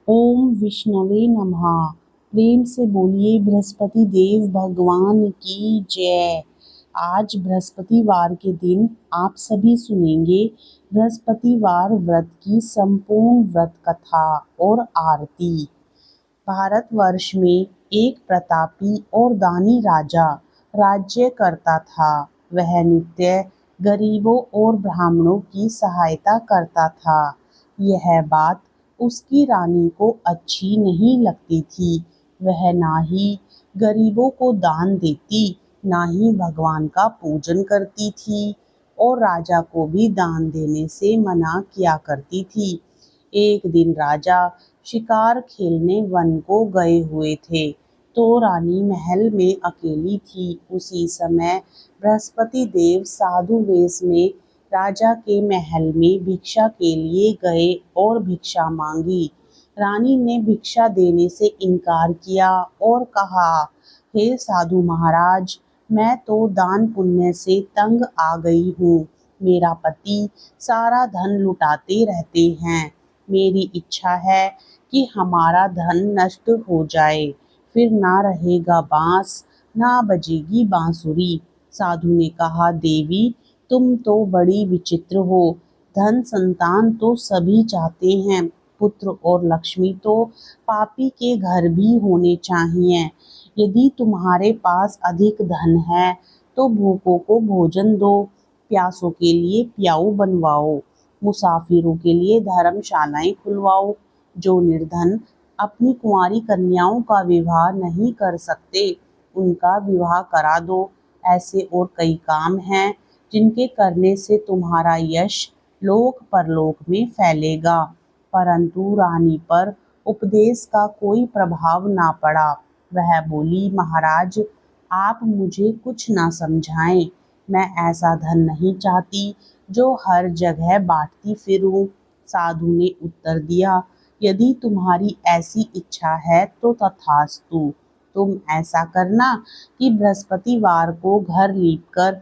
ओम विष्णवे नमः। प्रेम से बोलिए बृहस्पति देव भगवान की जय। आज बृहस्पतिवार के दिन आप सभी सुनेंगे बृहस्पतिवार व्रत की संपूर्ण व्रत कथा और आरती। भारतवर्ष में एक प्रतापी और दानी राजा राज्य करता था। वह नित्य गरीबों और ब्राह्मणों की सहायता करता था। यह बात उसकी रानी को अच्छी नहीं लगती थी। वह ना ही गरीबों को दान देती, ना ही भगवान का पूजन करती थी और राजा को भी दान देने से मना किया करती थी। एक दिन राजा शिकार खेलने वन को गए हुए थे, तो रानी महल में अकेली थी। उसी समय बृहस्पति देव साधु वेश में राजा के महल में भिक्षा के लिए गए और भिक्षा मांगी। रानी ने भिक्षा देने से इनकार किया और कहा, हे साधु महाराज, मैं तो दान पुण्य से तंग आ गई हूँ। मेरा पति सारा धन लुटाते रहते हैं। मेरी इच्छा है कि हमारा धन नष्ट हो जाए, फिर ना रहेगा बांस, ना बजेगी बांसुरी। साधु ने कहा, देवी, तुम तो बड़ी विचित्र हो। धन संतान तो सभी चाहते हैं, पुत्र और लक्ष्मी तो पापी के घर भी होने चाहिए। यदि तुम्हारे पास अधिक धन है तो भूखों को भोजन दो, प्यासों के लिए प्याऊ बनवाओ, मुसाफिरों के लिए धर्मशालाएं खुलवाओ। जो निर्धन अपनी कुंवारी कन्याओं का विवाह नहीं कर सकते, उनका विवाह करा दो। ऐसे और कई काम हैं जिनके करने से तुम्हारा यश लोक परलोक में फैलेगा। परंतु रानी पर उपदेश का कोई प्रभाव ना पड़ा। वह बोली, महाराज, आप मुझे कुछ ना समझाएं। मैं ऐसा धन नहीं चाहती जो हर जगह बांटती फिरूं। साधु ने उत्तर दिया, यदि तुम्हारी ऐसी इच्छा है तो तथास्तु। तुम ऐसा करना कि बृहस्पतिवार को घर लीपकर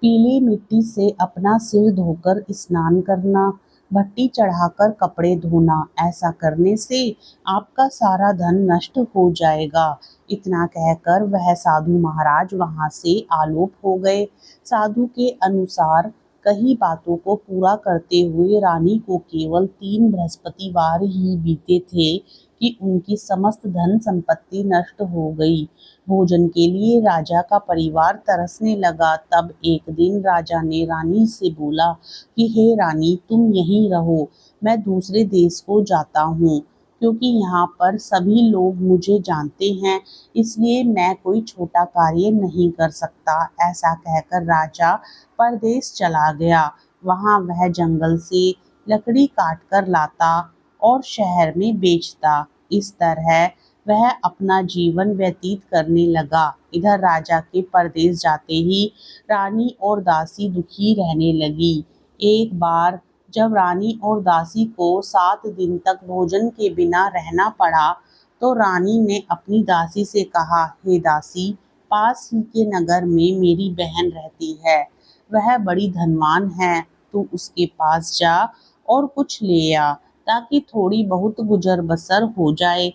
पीली मिट्टी से अपना सिर धोकर स्नान करना, भट्टी चढ़ाकर कपड़े धोना। ऐसा करने से आपका सारा धन नष्ट हो जाएगा। इतना कहकर वह साधु महाराज वहां से आलोप हो गए। साधु के अनुसार कई बातों को पूरा करते हुए रानी को केवल 3 बृहस्पतिवार ही बीते थे कि उनकी समस्त धन संपत्ति नष्ट हो गई। भोजन के लिए राजा का परिवार तरसने लगा। तब एक दिन राजा ने रानी से बोला कि हे रानी, तुम यहीं रहो, मैं दूसरे देश को जाता हूँ, क्योंकि यहाँ पर सभी लोग मुझे जानते हैं, इसलिए मैं कोई छोटा कार्य नहीं कर सकता। ऐसा कहकर राजा परदेश चला गया। वहाँ वह जंगल से लकड़ी काट कर लाता और शहर में बेचता। इस तरह वह अपना जीवन व्यतीत करने लगा। इधर राजा के परदेश जाते ही रानी और दासी दुखी रहने लगी। एक बार जब रानी और दासी को 7 दिन तक भोजन के बिना रहना पड़ा, तो रानी ने अपनी दासी से कहा, हे दासी, पास ही के नगर में मेरी बहन रहती है। वह बड़ी धनवान है, तू उसके पास जा और कुछ ले आ, ताकि थोड़ी बहुत गुजर बसर हो जाए।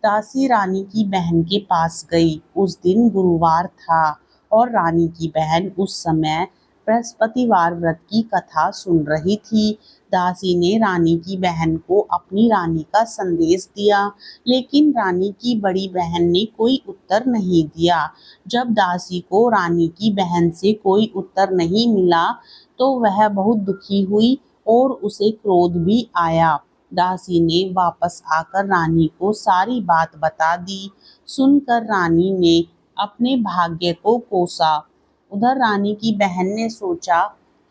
दासी रानी की बहन के पास गई। उस दिन गुरुवार था और रानी की बहन उस समय बृहस्पतिवार व्रत की कथा सुन रही थी। दासी ने रानी की बहन को अपनी रानी का संदेश दिया, लेकिन रानी की बड़ी बहन ने कोई उत्तर नहीं दिया। जब दासी को रानी की बहन से कोई उत्तर नहीं मिला, तो वह बहुत दुखी हुई और उसे क्रोध भी आया। दासी ने वापस आकर रानी को सारी बात बता दी। सुनकर रानी ने अपने भाग्य को कोसा। उधर रानी की बहन ने सोचा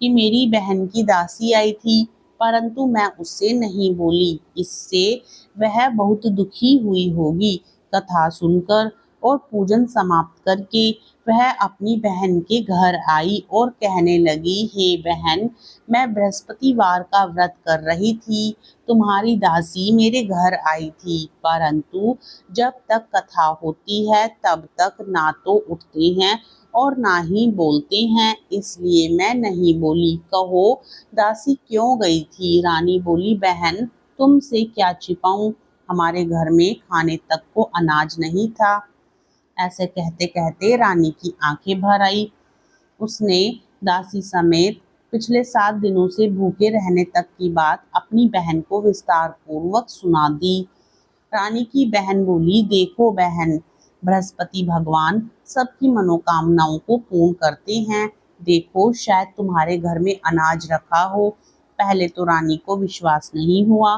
कि मेरी बहन की दासी आई थी, परंतु मैं उससे नहीं बोली, इससे वह बहुत दुखी हुई होगी। कथा सुनकर और पूजन समाप्त करके वह अपनी बहन के घर आई और कहने लगी, हे बहन, मैं बृहस्पतिवार का व्रत कर रही थी, तुम्हारी दासी मेरे घर आई थी, परंतु जब तक कथा होती है तब तक ना तो उठते हैं और ना ही बोलते हैं, इसलिए मैं नहीं बोली। कहो, दासी क्यों गई थी? रानी बोली, बहन, तुमसे क्या छिपाऊं, हमारे घर में खाने तक को अनाज नहीं था। ऐसे कहते कहते रानी की आंखें भर आई। उसने दासी समेत पिछले 7 दिनों से भूखे रहने तक की बात अपनी बहन को विस्तार पूर्वक सुना दी। रानी की बहन बोली, देखो बहन, बृहस्पति भगवान सबकी मनोकामनाओं को पूर्ण करते हैं। देखो, शायद तुम्हारे घर में अनाज रखा हो। पहले तो रानी को विश्वास नहीं हुआ,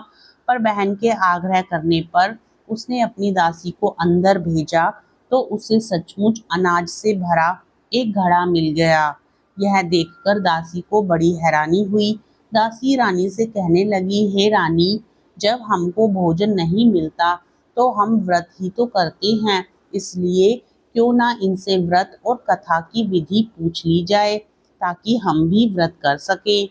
पर बहन के आग्रह करने पर उसने अपनी दासी को अंदर भेजा तो उसे सचमुच अनाज से भरा एक घड़ा मिल गया। यह देखकर दासी को बड़ी हैरानी हुई। दासी रानी से कहने लगी, हे रानी, जब हमको भोजन नहीं मिलता तो हम व्रत ही तो करते हैं, इसलिए क्यों ना इनसे व्रत और कथा की विधि पूछ ली जाए ताकि हम भी व्रत कर सकें।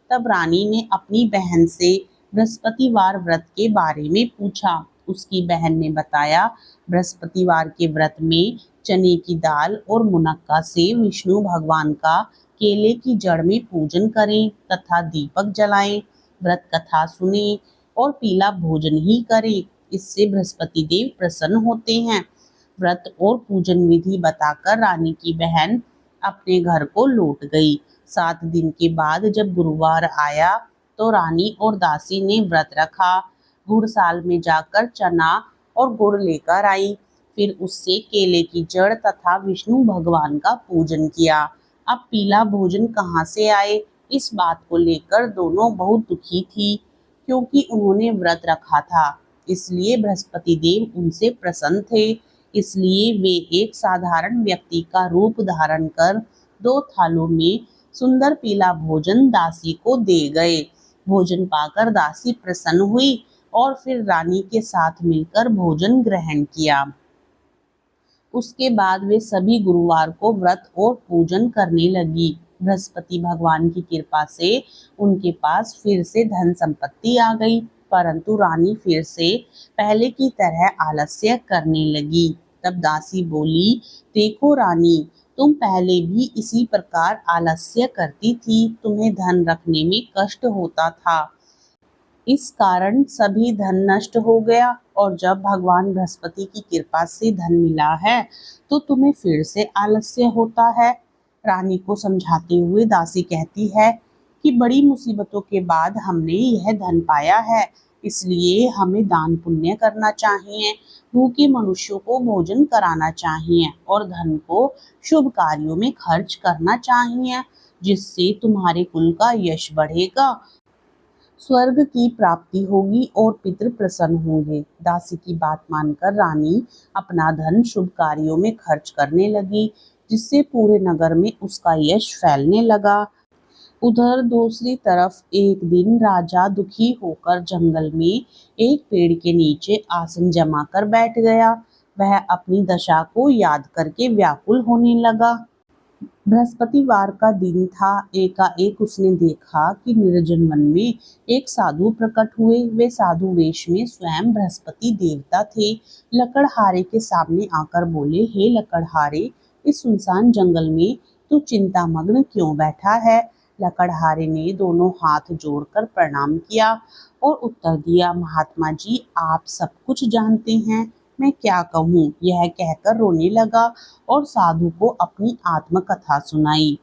तब रानी ने अपनी बहन से बृहस्पतिवार व्रत के बारे में पूछा। उसकी बहन ने बताया, बृहस्पतिवार के व्रत में चने की दाल और मुनक्का से विष्णु भगवान का केले की जड़ में पूजन करें तथा दीपक जलाएं, व्रत कथा सुने और पीला भोजन ही करें। इससे बृहस्पति देव प्रसन्न होते हैं। व्रत और पूजन विधि बताकर रानी की बहन अपने घर को लौट गई। 7 दिन के बाद जब गुरुवार आया तो रानी और दासी ने व्रत रखा। घुड़साल में जाकर चना और गुड़ लेकर आई। फिर उससे केले की जड़ तथा विष्णु भगवान का पूजन किया। अब पीला भोजन कहाँ से आए, इस बात को लेकर दोनों बहुत दुखी थी, क्योंकि उन्होंने व्रत रखा था, इसलिए बृहस्पति देव उनसे प्रसन्न थे। इसलिए वे एक साधारण व्यक्ति का रूप धारण कर 2 थालों में सुंदर पीला भोजन दासी को दे गए। भोजन पाकर दासी प्रसन्न हुई और फिर रानी के साथ मिलकर भोजन ग्रहण किया। उसके बाद वे सभी गुरुवार को व्रत और पूजन करने लगी। बृहस्पति भगवान की कृपा से उनके पास फिर से धन संपत्ति आ गई, परंतु रानी फिर से पहले की तरह आलस्य करने लगी। तब दासी बोली, देखो रानी, तुम पहले भी इसी प्रकार आलस्य करती थी, तुम्हें धन रखने में कष्ट होता था, इस कारण सभी धन नष्ट हो गया, और जब भगवान बृहस्पति की कृपा से धन मिला है तो तुम्हें फिर से आलस्य होता है। रानी को समझाते हुए दासी कहती है कि बड़ी मुसीबतों के बाद हमने यह धन पाया है, इसलिए हमें दान पुण्य करना चाहिए, भूखे मनुष्यों को भोजन कराना चाहिए और धन को शुभ कार्यों में खर्च करना चाहिए, जिससे तुम्हारे कुल का यश बढ़ेगा, स्वर्ग की प्राप्ति होगी और पितृ प्रसन्न होंगे। दासी की बात मानकर रानी अपना धन शुभ कार्यों में खर्च करने लगी, जिससे पूरे नगर में उसका यश फैलने लगा। उधर दूसरी तरफ एक दिन राजा दुखी होकर जंगल में एक पेड़ के नीचे आसन जमा कर बैठ गया। वह अपनी दशा को याद करके व्याकुल होने लगा। बृहस्पतिवार का दिन था। एकाएक उसने देखा कि निर्जन वन में एक साधु प्रकट हुए। वे साधु वेश में स्वयं बृहस्पति देवता थे। लकड़हारे के सामने आकर बोले, हे लकड़हारे, इस सुनसान जंगल में तू चिंतामग्न क्यों बैठा है? लकड़हारे ने दोनों हाथ जोड़कर प्रणाम किया और उत्तर दिया, महात्मा जी, आप सब कुछ जानते हैं, मैं क्या कहूँ। यह कहकर रोने लगा और साधु को अपनी आत्मकथा सुनाई।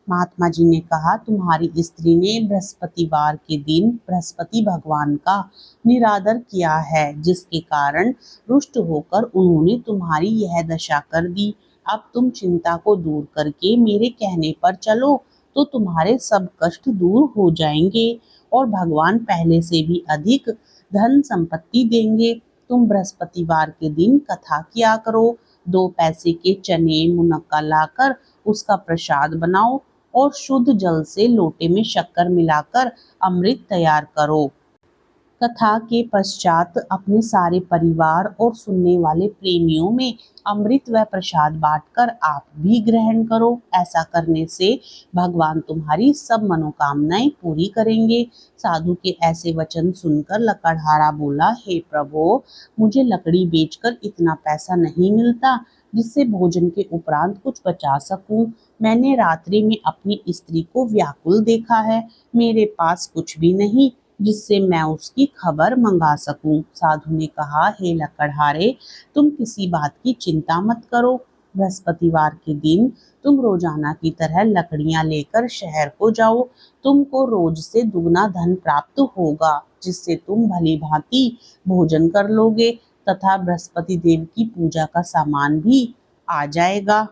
महात्मा जी ने कहा, तुम्हारी स्त्री ने बृहस्पतिवार के दिन बृहस्पति भगवान का निरादर किया है, जिसके कारण रुष्ट होकर उन्होंने तुम्हारी यह दशा कर दी। अब तुम चिंता को दूर करके मेरे कहने पर चलो तो तुम्हारे सब कष्ट दूर हो जाएंगे और भगवान पहले से भी अधिक धन संपत्ति देंगे। तुम बृहस्पतिवार के दिन कथा किया करो। 2 पैसे के चने मुनक्का लाकर उसका प्रसाद बनाओ और शुद्ध जल से लोटे में शक्कर मिलाकर अमृत तैयार करो। कथा के पश्चात अपने सारे परिवार और सुनने वाले प्रेमियों में अमृत व प्रसाद बांटकर आप भी ग्रहण करो। ऐसा करने से भगवान तुम्हारी सब मनोकामनाएं पूरी करेंगे। साधु के ऐसे वचन सुनकर लकड़हारा बोला, हे प्रभु, मुझे लकड़ी बेचकर इतना पैसा नहीं मिलता जिससे भोजन के उपरांत कुछ बचा सकूं। मैंने रात्रि में अपनी स्त्री को व्याकुल देखा है, मेरे पास कुछ भी नहीं, जिससे मैं उसकी खबर मंगा सकूं। साधु ने कहा, हे लकड़हारे, तुम किसी बात की चिंता मत करो। बृहस्पतिवार के दिन तुम रोजाना की तरह लकड़ियां लेकर शहर को जाओ। तुमको रोज से दुगना धन प्राप्त होगा, जिससे तुम भली भांति भोजन कर लोगे तथा बृहस्पति देव की पूजा का सामान भी आ जाएगा।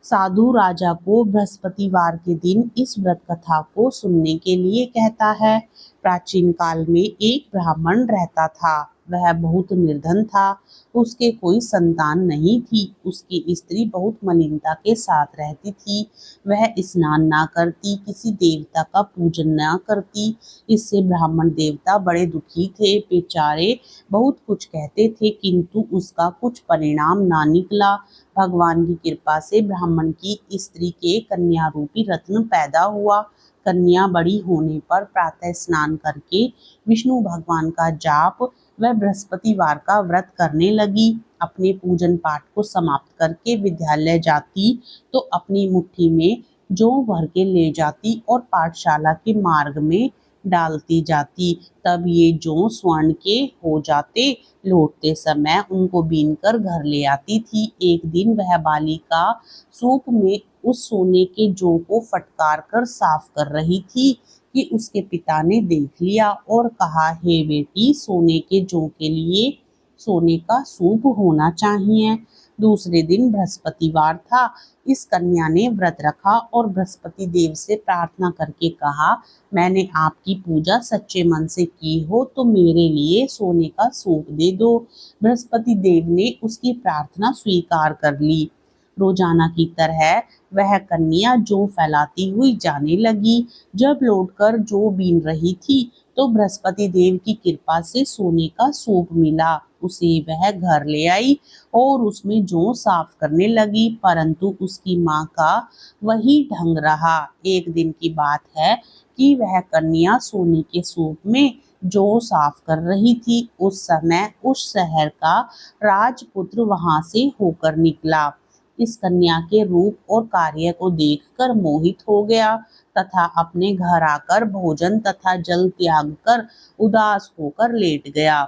साधु राजा को बृहस्पतिवार के दिन इस व्रत कथा को सुनने के लिए कहता है। प्राचीन काल में एक ब्राह्मण रहता था। वह बहुत निर्धन था। उसके कोई संतान नहीं थी। उसकी स्त्री बहुत मलिनता के साथ रहती थी। वह स्नान ना करती, किसी देवता का पूजन ना करती। इससे ब्राह्मण देवता बड़े दुखी थे। बेचारे बहुत कुछ कहते थे, किंतु उसका कुछ परिणाम ना निकला। भगवान की कृपा से ब्राह्मण की स्त्री के कन्या रूपी रत्न पैदा हुआ। कन्या बड़ी होने पर प्रातः स्नान करके विष्णु भगवान का जाप व बृहस्पतिवार का व्रत करने लगी। अपने पूजन पाठ को समाप्त करके विद्यालय जाती तो अपनी मुट्ठी में जौ भर के ले जाती और पाठशाला के मार्ग में डालती जाती। तब ये जौ स्वर्ण के हो जाते। लौटते समय उनको बीनकर घर ले आती थी। एक दिन वह बालिका सूप में उस सोने के जौ को फटकार कर साफ कर रही थी कि उसके पिता ने देख लिया और कहा, हे बेटी, सोने के जौ के लिए सोने का सूप होना चाहिए। दूसरे दिन बृहस्पतिवार था। इस कन्या ने व्रत रखा और बृहस्पति देव से प्रार्थना करके कहा, मैंने आपकी पूजा सच्चे मन से की हो तो मेरे लिए सोने का सूप दे दो। बृहस्पति देव ने उसकी प्रार्थना स्वीकार कर ली। रोजाना की तरह वह कन्या जौ फैलाती हुई जाने लगी। जब लौटकर जौ बीन रही थी तो बृहस्पति देव की कृपा से सोने का सूप मिला। उसे वह घर ले आई और उसमें जौ साफ करने लगी, परंतु उसकी माँ का वही ढंग रहा। एक दिन की बात है कि वह कन्या सोने के सूप में जौ साफ कर रही थी। उस समय उस शहर का राजपुत्र वहां से होकर निकला। इस कन्या के रूप और कार्य को देखकर मोहित हो गया तथा अपने घर आकर भोजन तथा जल त्याग कर उदास होकर लेट गया।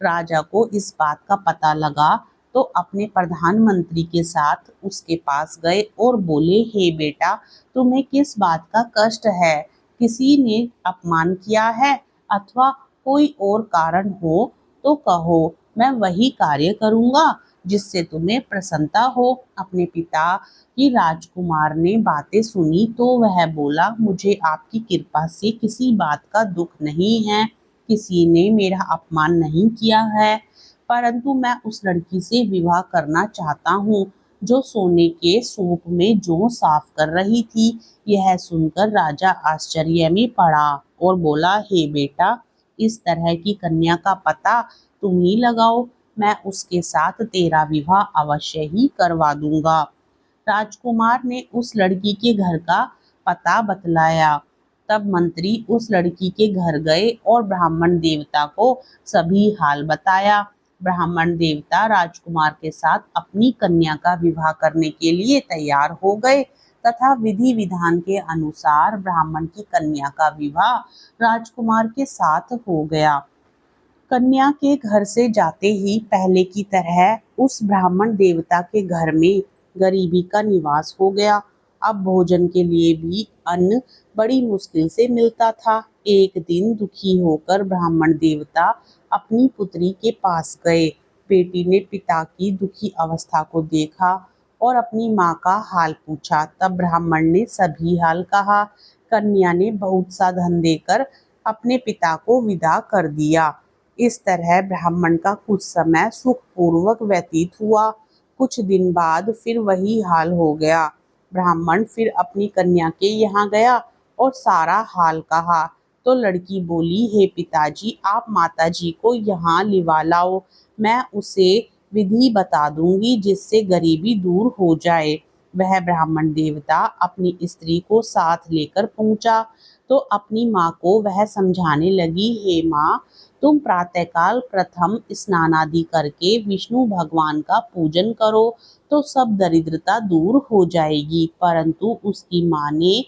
राजा को इस बात का पता लगा तो अपने प्रधानमंत्री के साथ उसके पास गए और बोले, हे बेटा, तुम्हें किस बात का कष्ट है? किसी ने अपमान किया है अथवा कोई और कारण हो तो कहो, मैं वही कार्य करूंगा जिससे तुम्हें प्रसन्नता हो। अपने पिता की राजकुमार ने बातें सुनी तो वह बोला, मुझे आपकी कृपा से किसी बात का दुख नहीं है। किसी ने मेरा अपमान नहीं किया है, परंतु मैं उस लड़की से विवाह करना चाहता हूँ जो सोने के सूप में जौ साफ कर रही थी। यह सुनकर राजा आश्चर्य में पड़ा और बोला, हे बेटा, इस तरह की कन्या का पता तुम ही लगाओ। मैं उसके साथ तेरा विवाह अवश्य ही करवा दूंगा। राजकुमार ने उस लड़की के घर का पता बतलाया। तब मंत्री उस लड़की के घर गए और ब्राह्मण देवता को सभी हाल बताया। ब्राह्मण देवता राजकुमार के साथ अपनी कन्या का विवाह करने के लिए तैयार हो गए तथा विधि विधान के अनुसार ब्राह्मण की कन्या का विवाह राजकुमार के साथ हो गया। कन्या के घर से जाते ही पहले की तरह उस ब्राह्मण देवता के घर में गरीबी का निवास हो गया। अब भोजन के लिए भी अन्न बड़ी मुश्किल से मिलता था। एक दिन दुखी होकर ब्राह्मण देवता अपनी पुत्री के पास गए। बेटी ने पिता की दुखी अवस्था को देखा और अपनी माँ का हाल पूछा। तब ब्राह्मण ने सभी हाल कहा। कन्या ने बहुत सा धन देकर अपने पिता को विदा कर दिया। इस तरह ब्राह्मण का कुछ समय सुखपूर्वक व्यतीत हुआ। कुछ दिन बाद फिर वही हाल हो गया। ब्राह्मण फिर अपनी कन्या के यहाँ गया और सारा हाल कहा तो लड़की बोली, हे पिताजी, आप माताजी को यहाँ लिवा लाओ। मैं उसे विधि बता दूंगी जिससे गरीबी दूर हो जाए। वह ब्राह्मण देवता अपनी स्त्री को साथ लेकर पहुंचा तो अपनी माँ को वह समझाने लगी, हे माँ, तुम प्रातःकाल प्रथम स्नान आदि करके विष्णु भगवान का पूजन करो तो सब दरिद्रता दूर हो जाएगी। परंतु उसकी माँ ने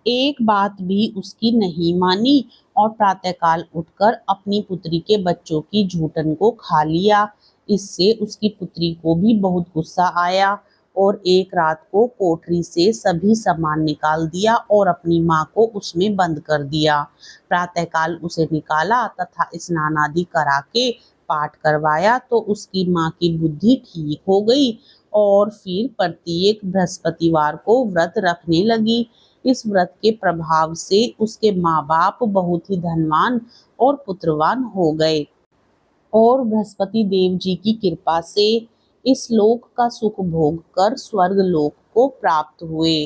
एक बात भी उसकी नहीं मानी और प्रातःकाल उठकर अपनी पुत्री के बच्चों की जूठन को खा लिया। इससे उसकी पुत्री को भी बहुत गुस्सा आया और एक रात को कोठरी से सभी सामान निकाल दिया और अपनी माँ को उसमें बंद कर दिया। प्रातःकाल उसे निकाला तथा स्नान आदि करा के पाठ करवाया तो उसकी माँ की बुद्धि ठीक हो गई और फिर प्रत्येक बृहस्पतिवार को व्रत रखने लगी। इस व्रत के प्रभाव से उसके माँ बाप बहुत ही धनवान और पुत्रवान हो गए और बृहस्पति देव जी की कृपा से इस लोक का सुख भोग कर स्वर्ग लोक को प्राप्त हुए।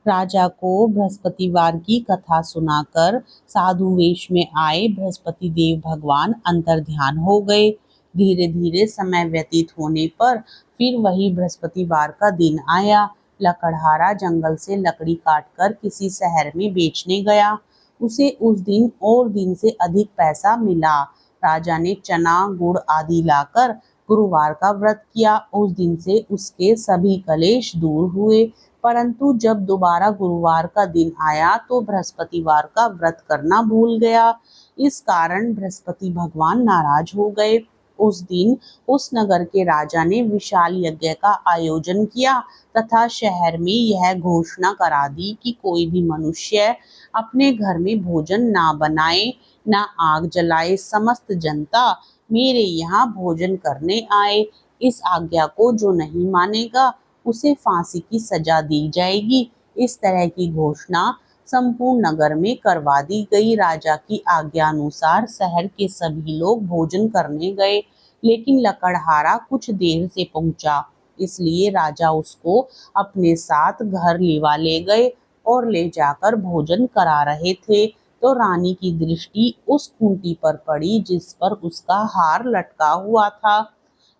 राजा को बृहस्पतिवार की कथा सुनाकर साधु वेश में आए बृहस्पति देव भगवान अंतर्ध्यान हो गए। धीरे धीरे समय व्यतीत होने पर फिर वही बृहस्पतिवार का दिन आया। लकड़हारा जंगल से लकड़ी काटकर किसी शहर में बेचने गया। उसे उस दिन और दिन से अधिक पैसा मिला। राजा ने चना गुड़ आदि लाकर गुरुवार का व्रत किया। उस दिन से उसके सभी कलेश दूर हुए। परंतु जब दोबारा गुरुवार का दिन आया तो बृहस्पतिवार का व्रत करना भूल गया। इस कारण बृहस्पति भगवान नाराज हो गए। उस दिन उस नगर के राजा ने विशाल यज्ञ का आयोजन किया तथा शहर में यह घोषणा करा दी कि कोई भी मनुष्य अपने घर में भोजन ना बनाए, ना आग जलाए। समस्त जनता मेरे यहाँ भोजन करने आए। इस आज्ञा को जो नहीं मानेगा उसे फांसी की सजा दी जाएगी। इस तरह की घोषणा संपूर्ण नगर में करवा दी गई। राजा की आज्ञा अनुसार शहर के सभी लोग भोजन करने गए, लेकिन लकड़हारा कुछ देर से पहुंचा, इसलिए राजा उसको अपने साथ घर ले गए और ले जाकर भोजन करा रहे थे तो रानी की दृष्टि उस खूंटी पर पड़ी जिस पर उसका हार लटका हुआ था।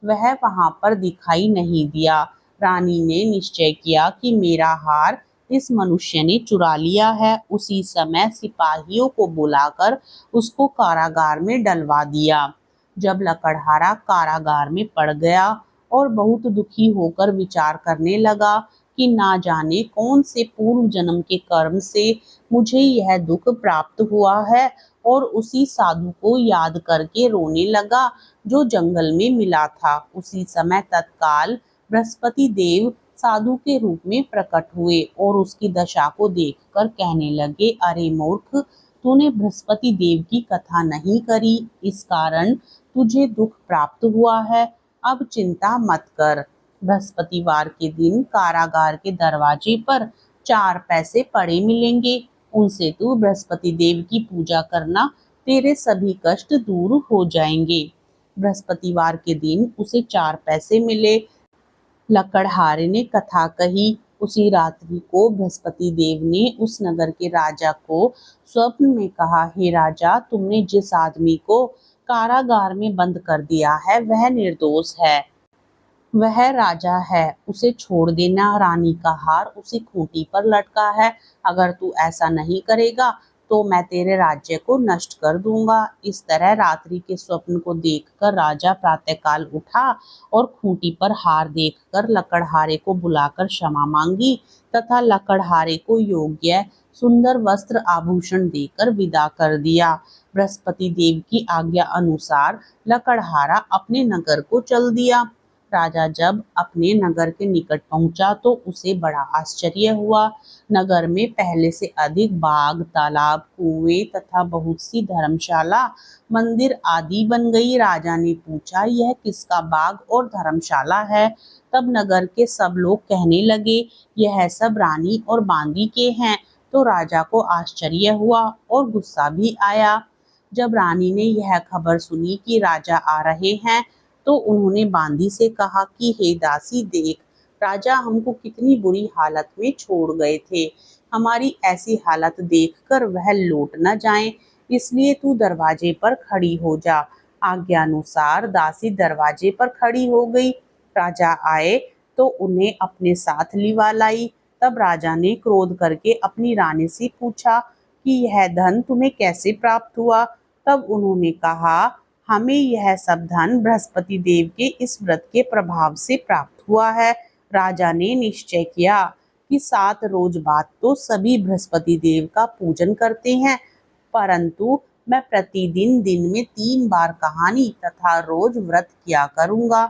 वह वहां पर दिखाई नहीं दिया। रानी ने निश्चय किया कि मेरा हार इस मनुष्य ने चुरा लिया है। उसी समय सिपाहियों को बुलाकर उसको कारागार में डलवा दिया। जब लकड़हारा कारागार में पड़ गया और बहुत दुखी होकर विचार करने लगा कि ना जाने कौन से पूर्व जन्म के कर्म से मुझे यह दुख प्राप्त हुआ है, और उसी साधु को याद करके रोने लगा जो जंगल में मिला था। उसी समय तत्काल बृहस्पति देव साधु के रूप में प्रकट हुए और उसकी दशा को देखकर कहने लगे, अरे मूर्ख, तूने बृहस्पति देव की कथा नहीं करी, इस कारण तुझे दुख प्राप्त हुआ है। अब चिंता मत कर। बृहस्पतिवार के दिन कारागार के दरवाजे पर 4 पैसे पड़े मिलेंगे। उनसे तू बृहस्पति देव की पूजा करना, तेरे सभी कष्ट दूर हो जाएंगे। बृहस्पतिवार के दिन उसे 4 पैसे मिले। लकड़हारे ने कथा कही। उसी रात्रि को बृहस्पति देव ने उस नगर के राजा को स्वप्न में कहा, हे राजा, तुमने जिस आदमी को कारागार में बंद कर दिया है वह निर्दोष है, वह राजा है, उसे छोड़ देना। रानी का हार उसी खूंटी पर लटका है। अगर तू ऐसा नहीं करेगा तो मैं तेरे राज्य को नष्ट कर दूंगा। इस तरह रात्रि के स्वप्न को देखकर राजा प्रातःकाल उठा और खूंटी पर हार देखकर लकड़हारे को बुलाकर क्षमा मांगी तथा लकड़हारे को योग्य सुंदर वस्त्र आभूषण देकर विदा कर दिया। बृहस्पति देव की आज्ञा अनुसार लकड़हारा अपने नगर को चल दिया। राजा जब अपने नगर के निकट पहुंचा तो उसे बड़ा आश्चर्य हुआ। नगर में पहले से अधिक बाग, तालाब, कुएं तथा बहुत सी धर्मशाला, मंदिर आदि बन गई। राजा ने पूछा, यह किसका बाग और धर्मशाला है? तब नगर के सब लोग कहने लगे, यह सब रानी और बांदी के हैं। तो राजा को आश्चर्य हुआ और गुस्सा भी आया। जब रानी ने यह खबर सुनी कि राजा आ रहे हैं तो उन्होंने बांदी से कहा कि हे दासी, देख, राजा हमको कितनी बुरी हालत में छोड़ गए थे। हमारी ऐसी हालत देखकर वह लौट न जाएं, इसलिए तू दरवाजे पर खड़ी हो जा। आज्ञानुसार दासी दरवाजे पर खड़ी हो गई। राजा आए तो उन्हें अपने साथ लिवा लाई। तब राजा ने क्रोध करके अपनी रानी से पूछा कि यह धन तुम्हें कैसे प्राप्त हुआ? तब उन्होंने कहा, हमें यह सब धन बृहस्पति देव के इस व्रत के प्रभाव से प्राप्त हुआ है। राजा ने निश्चय किया कि 7 रोज बाद तो सभी बृहस्पति देव का पूजन करते हैं, परंतु मैं प्रतिदिन दिन में 3 बार कहानी तथा रोज व्रत किया करूँगा।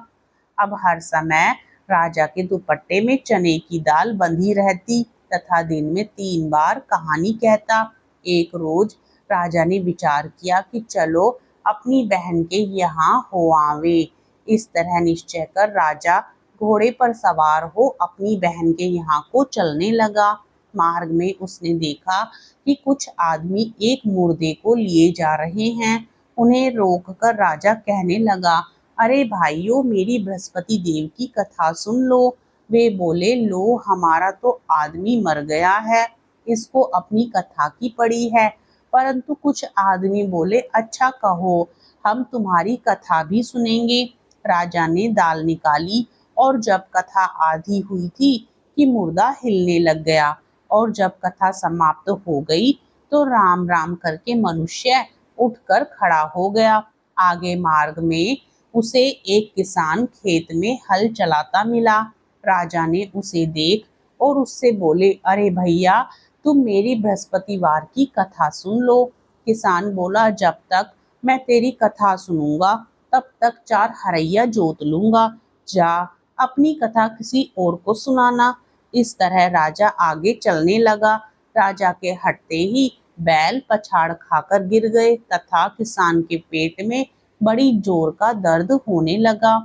अब हर समय राजा के दुपट्टे में चने की दाल बंधी रहती तथा दिन में 3 बार कहानी कहता। एक रोज राजा ने विचार किया कि चलो अपनी बहन के यहाँ हो आवे। इस तरह निश्चय कर राजा घोड़े पर सवार हो अपनी बहन के यहाँ को चलने लगा। मार्ग में उसने देखा कि कुछ आदमी एक मुर्दे को लिए जा रहे हैं। उन्हें रोककर राजा कहने लगा, अरे भाइयों, मेरी बृहस्पति देव की कथा सुन लो। वे बोले, लो हमारा तो आदमी मर गया है, इसको अपनी कथा की पड़ी है। परंतु कुछ आदमी बोले, अच्छा कहो, हम तुम्हारी कथा भी सुनेंगे। राजा ने दाल निकाली और जब कथा आधी हुई थी कि मुर्दा हिलने लग गया और जब कथा समाप्त हो गई तो राम राम करके मनुष्य उठकर खड़ा हो गया। आगे मार्ग में उसे एक किसान खेत में हल चलाता मिला। राजा ने उसे देख और उससे बोले, अरे भैया, तुम मेरी बृहस्पतिवार की कथा सुन लो। किसान बोला, जब तक मैं तेरी कथा सुनूंगा तब तक 4 हरैया जोत लूंगा। जा अपनी कथा किसी और को सुनाना। इस तरह राजा आगे चलने लगा। राजा के हटते ही बैल पछाड़ खाकर गिर गए तथा किसान के पेट में बड़ी जोर का दर्द होने लगा।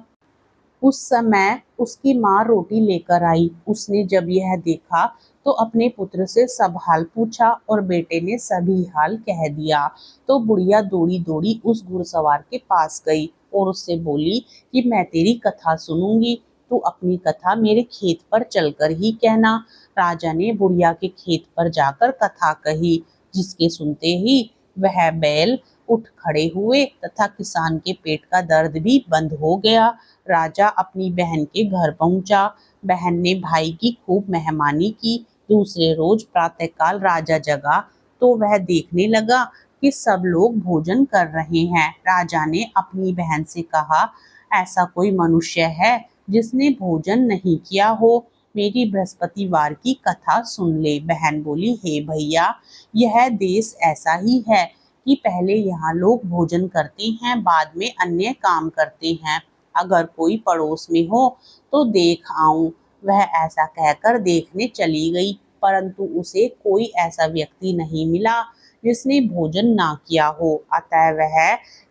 उस समय उसकी माँ रोटी लेकर आई। उसने जब यह देखा तो अपने पुत्र से सब हाल पूछा और बेटे ने सभी हाल कह दिया। तो बुढ़िया दौड़ी दौड़ी उस घुड़सवार के पास गई और उससे बोली कि मैं तेरी कथा सुनूंगी, तू अपनी कथा मेरे खेत पर चलकर ही कहना। राजा ने बुढ़िया के खेत पर जाकर कथा कही, जिसके सुनते ही वह बैल उठ खड़े हुए तथा किसान के पेट का दर्द भी बंद हो गया। राजा अपनी बहन के घर पहुंचा। बहन ने भाई की खूब मेहमानी की। दूसरे रोज प्रातःकाल राजा जगा तो वह देखने लगा कि सब लोग भोजन कर रहे हैं। राजा ने अपनी बहन से कहा, ऐसा कोई मनुष्य है जिसने भोजन नहीं किया हो? मेरी बृहस्पतिवार की कथा सुन ले। बहन बोली, हे भैया, यह देश ऐसा ही है कि पहले यहाँ लोग भोजन करते हैं, बाद में अन्य काम करते हैं। अगर कोई पड़ोस में हो तो देख आऊं। वह ऐसा कहकर देखने चली गई, परंतु उसे कोई ऐसा व्यक्ति नहीं मिला जिसने भोजन ना किया हो। अतः वह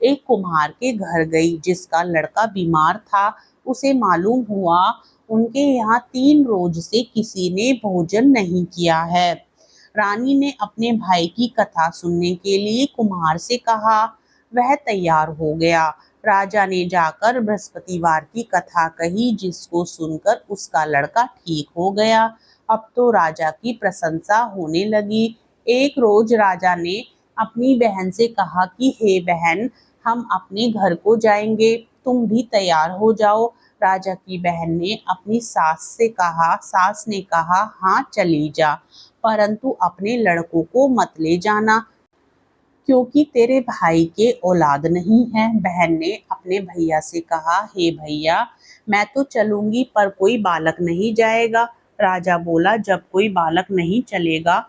एक कुम्हार के घर गई जिसका लड़का बीमार था। उसे मालूम हुआ उनके यहाँ 3 रोज से किसी ने भोजन नहीं किया है। रानी ने अपने भाई की कथा सुनने के लिए कुम्हार से कहा। वह तैयार हो गया। राजा ने जाकर बृहस्पतिवार की कथा कही, जिसको सुनकर उसका लड़का ठीक हो गया। अब तो राजा की प्रशंसा होने लगी। एक रोज राजा ने अपनी बहन से कहा कि हे बहन, हम अपने घर को जाएंगे, तुम भी तैयार हो जाओ। राजा की बहन ने अपनी सास ने कहा, हाँ चली जा, परंतु अपने लड़कों को मत ले जाना, क्योंकि तेरे भाई के औलाद नहीं है। बहन ने अपने भैया से कहा, हे भैया, मैं तो चलूंगी पर कोई बालक नहीं जाएगा। राजा बोला, जब कोई बालक नहीं चलेगा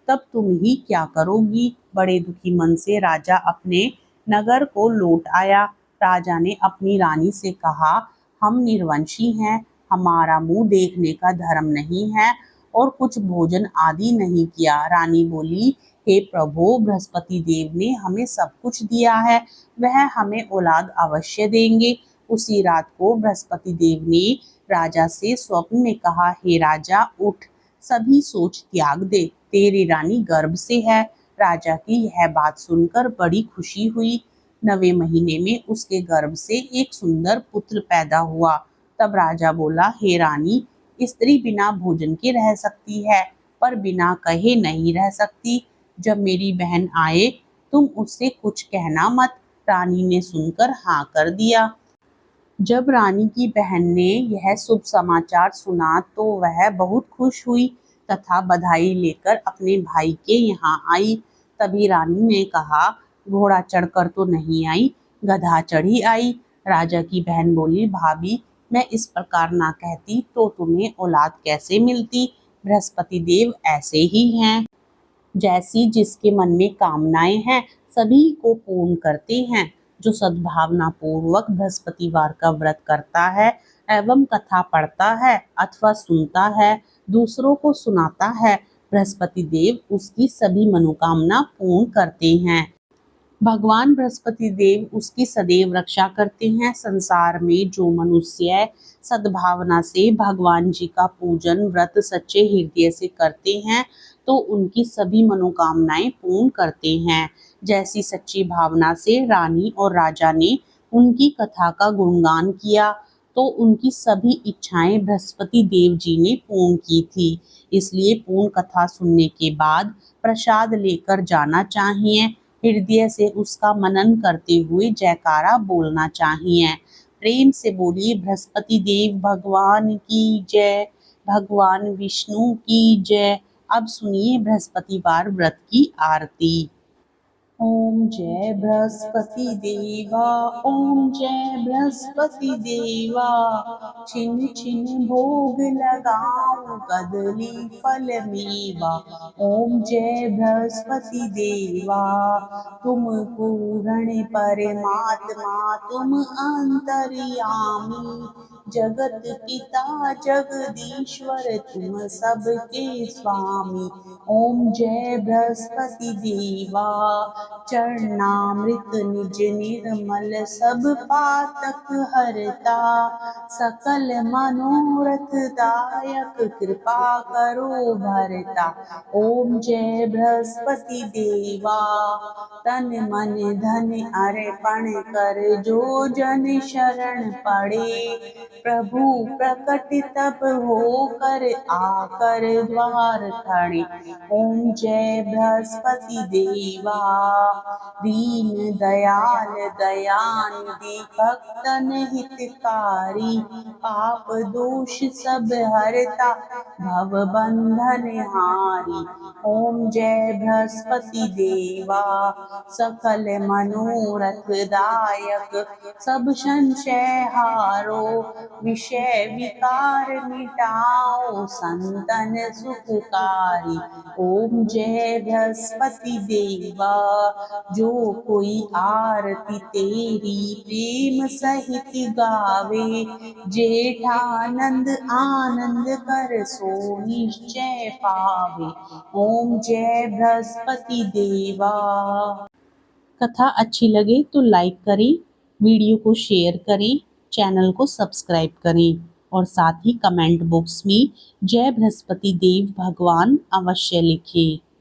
तब तुम ही क्या करोगी? बड़े दुखी मन से राजा अपने नगर को लौट आया। राजा ने अपनी रानी से कहा, हम निर्वंशी हैं, हमारा मुंह देखने का धर्म नहीं है और कुछ भोजन आदि नहीं किया। रानी बोली, हे प्रभु, बृहस्पति देव ने हमें सब कुछ दिया है, वह हमें औलाद अवश्य देंगे। उसी रात को बृहस्पति देव ने राजा से स्वप्न में कहा, हे राजा, उठ, सभी सोच त्याग दे, तेरी रानी गर्भ से है। राजा की यह बात सुनकर बड़ी खुशी हुई। 9वें महीने में उसके गर्भ से एक सुंदर पुत्र पैदा हुआ। तब राजा बोला, हे रानी, स्त्री बिना भोजन के रह सकती है पर बिना कहे नहीं रह सकती। जब मेरी बहन आए तुम उससे कुछ कहना मत। रानी ने सुनकर हाँ कर दिया। जब रानी की बहन ने यह शुभ समाचार सुना तो वह बहुत खुश हुई तथा बधाई लेकर अपने भाई के यहाँ आई। तभी रानी ने कहा, घोड़ा चढ़कर तो नहीं आई, गधा चढ़ी आई। राजा की बहन बोली, भाभी, मैं इस प्रकार ना कहती तो तुम्हें औलाद कैसे मिलती? बृहस्पति देव ऐसे ही हैं। जैसी जिसके मन में कामनाएं हैं सभी को पूर्ण करते हैं। जो सद्भावना पूर्वक बृहस्पतिवार का व्रत करता है एवं कथा पढ़ता है अथवा सुनता है, दूसरों को सुनाता है, बृहस्पति देव उसकी सभी मनोकामना पूर्ण करते हैं। भगवान बृहस्पति देव उसकी सदैव रक्षा करते हैं। संसार में जो मनुष्य सद्भावना से भगवान जी का पूजन व्रत सच्चे हृदय से करते हैं तो उनकी सभी मनोकामनाएं पूर्ण करते हैं। जैसी सच्ची भावना से रानी और राजा ने उनकी कथा का गुणगान किया तो उनकी सभी इच्छाएं बृहस्पति देव जी ने पूर्ण की थी। इसलिए पूर्ण कथा सुनने के बाद प्रसाद लेकर जाना चाहिए। हृदय से उसका मनन करते हुए जयकारा बोलना चाहिए। प्रेम से बोलिए बृहस्पति देव भगवान की जय, भगवान विष्णु की जय। अब सुनिए बृहस्पतिवार व्रत की आरती। ओम जय बृहस्पति देवा, ओम जय बृहस्पति देवा। छिन छिन भोग लगाऊं कदली फल मेवा। ओम जय बृहस्पति देवा। तुम पूर्ण परमात्मा तुम अंतर्यामी, जगत पिता जगदीश्वर तुम सबके स्वामी। ओम जय बृहस्पति देवा। चरणामृत निज निर्मल सब पातक हरता, सकल मनोरथ दायक कृपा करो भरता। ओम जय बृहस्पति देवा। तन मन धन अर्पण कर जो जन शरण पड़े, प्रभु प्रकट तब होकर आकर द्वार खड़े। ओम जय बृहस्पति देवा। दीन दयाल दयानिधि भक्तन हितकारी, पाप दोष सब हरता भव बंधन हारी। ओम जय बृहस्पति देवा। सकल मनोरथ दायक सब संशय हारो, विषय विकार मिटाओ संतन सुखकारी। ओम जय बृहस्पति देवा। जो कोई आरती तेरी प्रेम सहित गावे, जेठानंद आनंद कर सो निश्चय पावे। ओम जय बृहस्पति देवा। कथा अच्छी लगे तो लाइक करें, वीडियो को शेयर करें, चैनल को सब्सक्राइब करें और साथ ही कमेंट बॉक्स में जय बृहस्पति देव भगवान अवश्य लिखें।